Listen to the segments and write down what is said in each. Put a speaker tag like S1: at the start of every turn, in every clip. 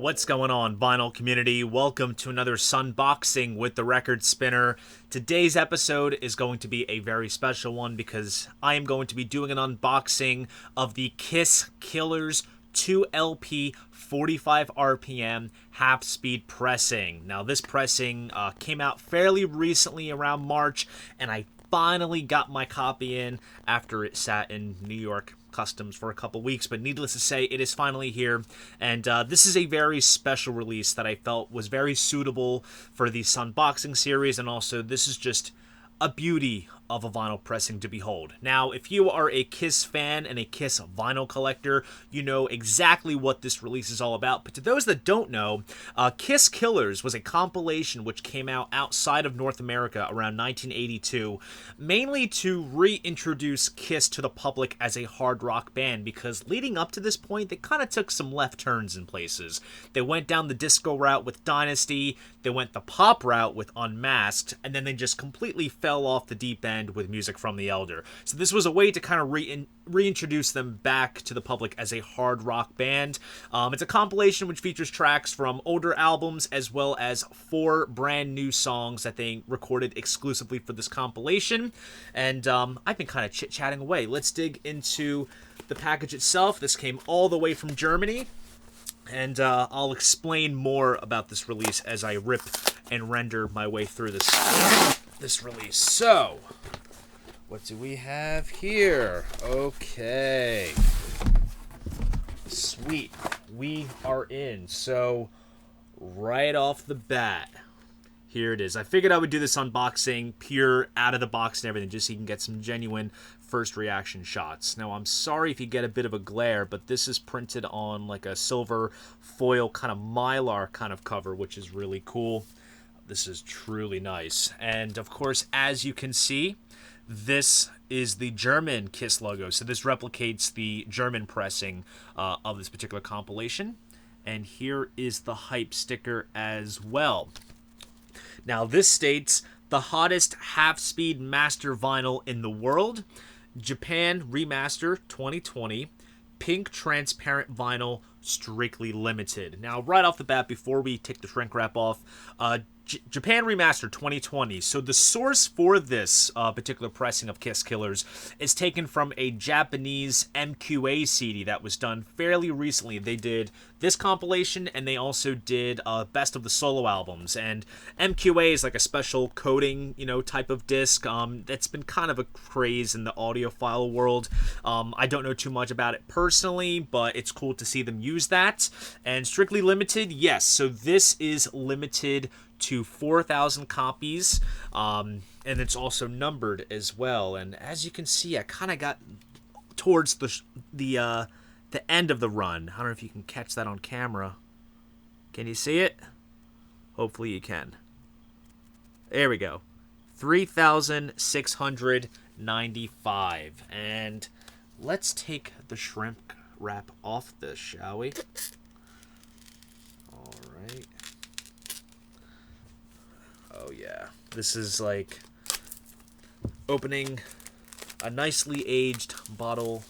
S1: What's going on, vinyl community? Welcome to another Sunboxing with the Record Spinner. Today's episode is going to be a very special one because I am going to be doing an unboxing of the Kiss Killers 2LP 45RPM half-speed pressing. Now, this pressing came out fairly recently around March, and I finally got my copy in after it sat in New York Customs for a couple weeks, but needless to say, it is finally here, and this is a very special release that I felt was very suitable for the Sunboxing series, and also this is just a beauty of a vinyl pressing to behold. Now, if you are a Kiss fan and a Kiss vinyl collector, you know exactly what this release is all about. But to those that don't know, Kiss Killers was a compilation which came out outside of North America around 1982, mainly to reintroduce Kiss to the public as a hard rock band, because leading up to this point, they kind of took some left turns in places. They went down the disco route with Dynasty, they went the pop route with Unmasked, and then they just completely fell off the deep end with Music from the Elder. So this was a way to kind of reintroduce them back to the public as a hard rock band. It's a compilation which features tracks from older albums as well as 4 brand new songs that they recorded exclusively for this compilation. And I've been kind of chit-chatting away. Let's dig into the package itself. This came all the way from Germany. And I'll explain more about this release as I rip and render my way through this release. So, what do we have here? Okay. Sweet. We are in. So, right off the bat, here it is. I figured I would do this unboxing pure out of the box and everything, just so you can get some genuine first reaction shots. Now, I'm sorry if you get a bit of a glare, but this is printed on like a silver foil kind of mylar kind of cover, which is really cool. This is truly nice. And of course, as you can see, this is the German Kiss logo. So this replicates the German pressing of this particular compilation. And here is the hype sticker as well. Now, this states the hottest half-speed master vinyl in the world. Japan Remaster 2020. Pink transparent vinyl, strictly limited. Now, right off the bat, before we take the shrink wrap off, Japan Remaster 2020. So the source for this particular pressing of Kiss Killers is taken from a Japanese MQA CD that was done fairly recently. They did this compilation, and they also did Best of the Solo Albums. And MQA is like a special coding, type of disc that's been kind of a craze in the audiophile world. I don't know too much about it personally, but it's cool to see them use that. And strictly limited, yes. So this is limited to 4,000 copies, and it's also numbered as well. And as you can see, I kind of got towards the end of the run. I don't know if you can catch that on camera. Can you see it? Hopefully you can. There we go. 3,695. And let's take the shrimp wrap off this, shall we? All right. Oh yeah, this is like opening a nicely aged bottle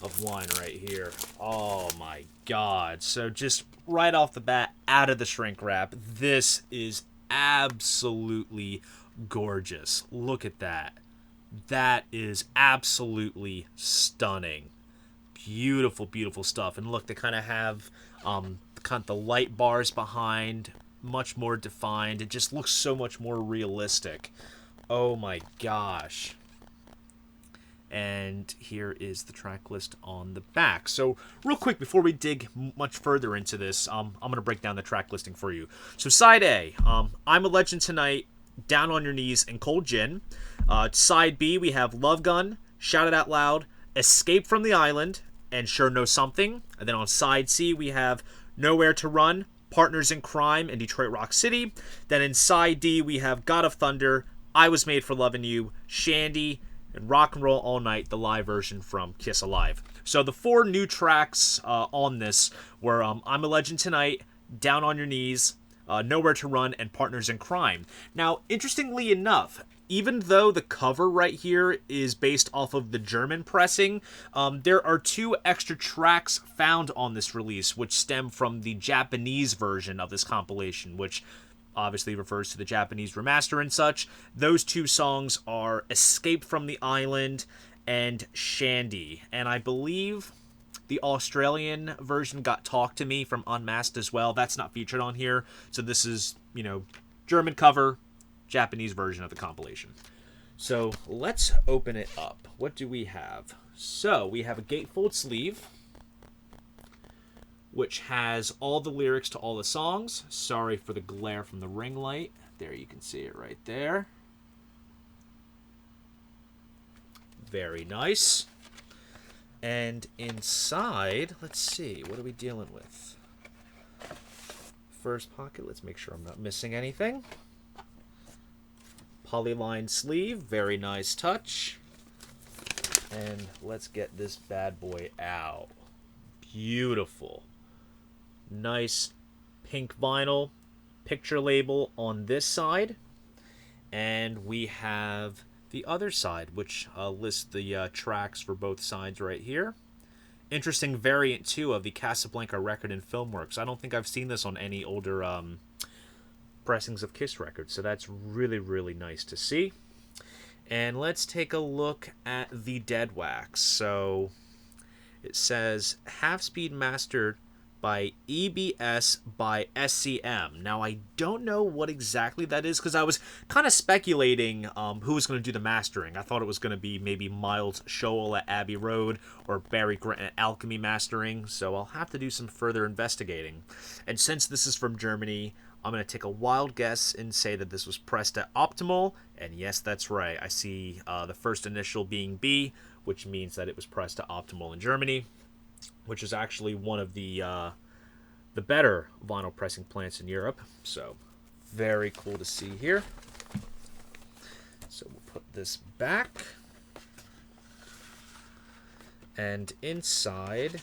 S1: of wine right here. Oh my god. So just right off the bat, out of the shrink wrap, this is absolutely gorgeous. Look at that. That is absolutely stunning. Beautiful, beautiful stuff. And look, they kind of have the light bars behind, much more defined. It just looks so much more realistic. Oh my gosh. And here is the track list on the back. So real quick, before we dig much further into this, I'm going to break down the track listing for you. So side A, I'm a Legend Tonight, Down on Your Knees, and Cold Gin. Side B, we have Love Gun, Shout It Out Loud, Escape from the Island, and Sure Know Something. And then on side C, we have Nowhere to Run, Partners in Crime, and Detroit Rock City. Then in side D, we have God of Thunder, I Was Made for Loving You, Shandy, and Rock and Roll All Night, the live version from Kiss Alive. So the 4 new tracks on this were I'm a Legend Tonight, Down on Your Knees, Nowhere to Run, and Partners in Crime. Now, interestingly enough, even though the cover right here is based off of the German pressing, there are 2 extra tracks found on this release which stem from the Japanese version of this compilation, which obviously refers to the Japanese remaster and such. Those 2 songs are Escape from the Island and Shandy. And I believe the Australian version got Talk to Me from Unmasked as well. That's not featured on here. So this is, German cover, Japanese version of the compilation. So let's open it up. What do we have? So we have a gatefold sleeve, which has all the lyrics to all the songs. Sorry for the glare from the ring light. There, you can see it right there. Very nice. And inside, let's see, what are we dealing with? First pocket, let's make sure I'm not missing anything. Polyline sleeve, very nice touch. And let's get this bad boy out. Beautiful. Nice pink vinyl picture label on this side. And we have the other side, which lists the tracks for both sides right here. Interesting variant, too, of the Casablanca record in Filmworks. I don't think I've seen this on any older pressings of Kiss records, so that's really, really nice to see. And let's take a look at the dead wax. So it says half-speed mastered by EBS by SCM. Now, I don't know what exactly that is, because I was kind of speculating who was going to do the mastering. I thought it was going to be maybe Miles Scholl at Abbey Road or Barry Grant at Alchemy Mastering, so I'll have to do some further investigating. And since this is from Germany, I'm going to take a wild guess and say that this was pressed at Optimal, and yes, that's right. I see the first initial being B, which means that it was pressed at Optimal in Germany, which is actually one of the better vinyl pressing plants in Europe. So, very cool to see here. So we'll put this back. And inside,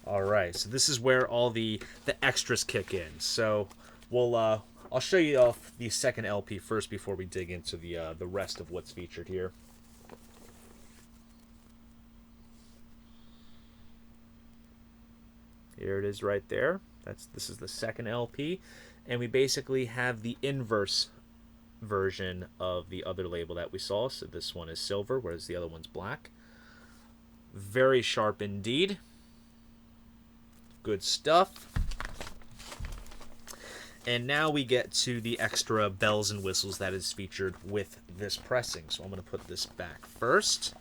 S1: alright, so this is where all the extras kick in. So I'll show you off the second LP first before we dig into the rest of what's featured here. Here it is right there. This is the second LP. And we basically have the inverse version of the other label that we saw. So this one is silver, whereas the other one's black. Very sharp indeed. Good stuff. And now we get to the extra bells and whistles that is featured with this pressing. So I'm going to put this back first.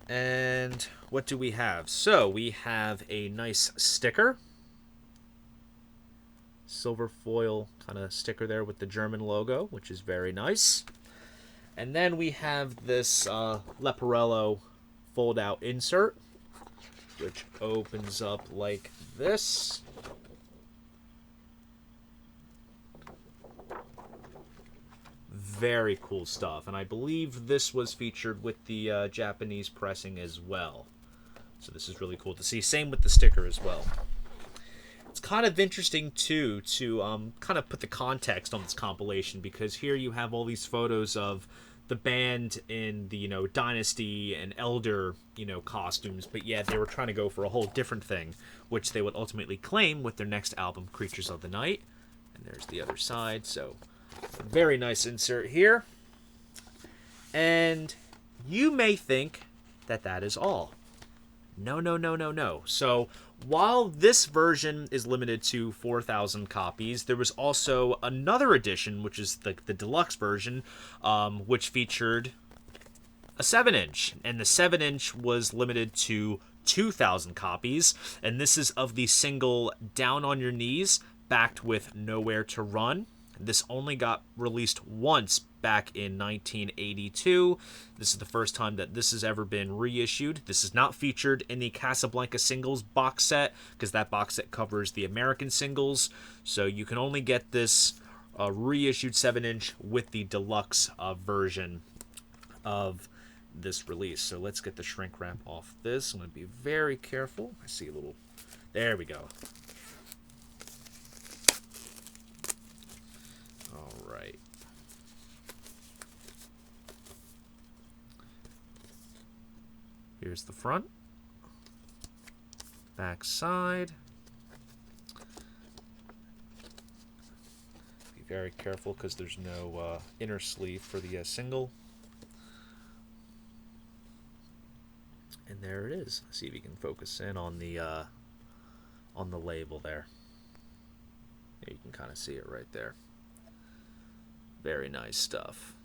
S1: And what do we have? So we have a nice sticker. Silver foil kind of sticker there with the German logo, which is very nice. And then we have this Leporello fold-out insert, which opens up like this. Very cool stuff, and I believe this was featured with the Japanese pressing as well. So this is really cool to see. Same with the sticker as well. It's kind of interesting, too, to kind of put the context on this compilation, because here you have all these photos of the band in the, Dynasty and Elder, costumes, but yeah, they were trying to go for a whole different thing, which they would ultimately claim with their next album, Creatures of the Night. And there's the other side, so very nice insert here. And you may think that that is all. No, no, no, no, no. So while this version is limited to 4,000 copies, there was also another edition, which is the deluxe version, which featured a 7-inch. And the 7-inch was limited to 2,000 copies. And this is of the single Down on Your Knees, backed with Nowhere to Run. This only got released once back in 1982. This is the first time that this has ever been reissued. This is not featured in the Casablanca singles box set, because that box set covers the American singles. So you can only get this reissued 7-inch with the deluxe version of this release. So let's get the shrink wrap off this. I'm going to be very careful. I see a little... There we go. Right. Here's the front. Back side. Be very careful because there's no inner sleeve for the single. And there it is. See if you can focus in on the label there. Yeah, you can kind of see it right there. Very nice stuff.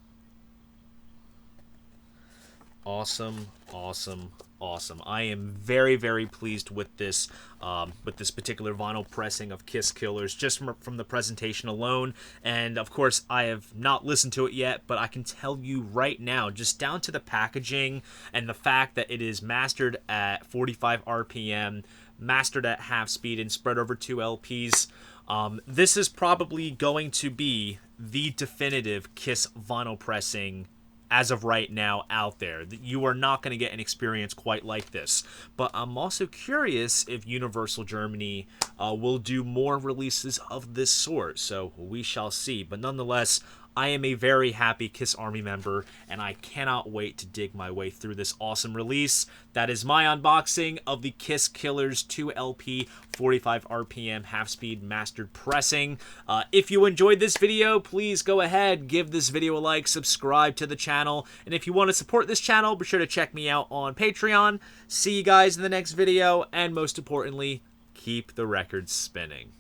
S1: Awesome, awesome, awesome. I am very, very pleased with this particular vinyl pressing of Kiss Killers, just from the presentation alone. And of course, I have not listened to it yet, but I can tell you right now, just down to the packaging and the fact that it is mastered at 45 RPM, mastered at half speed, and spread over 2 LPs. This is probably going to be the definitive Kiss vinyl pressing as of right now out there. You are not going to get an experience quite like this. But I'm also curious if Universal Germany will do more releases of this sort. So we shall see. But nonetheless, I am a very happy Kiss Army member, and I cannot wait to dig my way through this awesome release. That is my unboxing of the Kiss Killers 2LP 45 RPM half-speed mastered pressing. If you enjoyed this video, please go ahead, give this video a like, subscribe to the channel, and if you want to support this channel, be sure to check me out on Patreon. See you guys in the next video, and most importantly, keep the records spinning.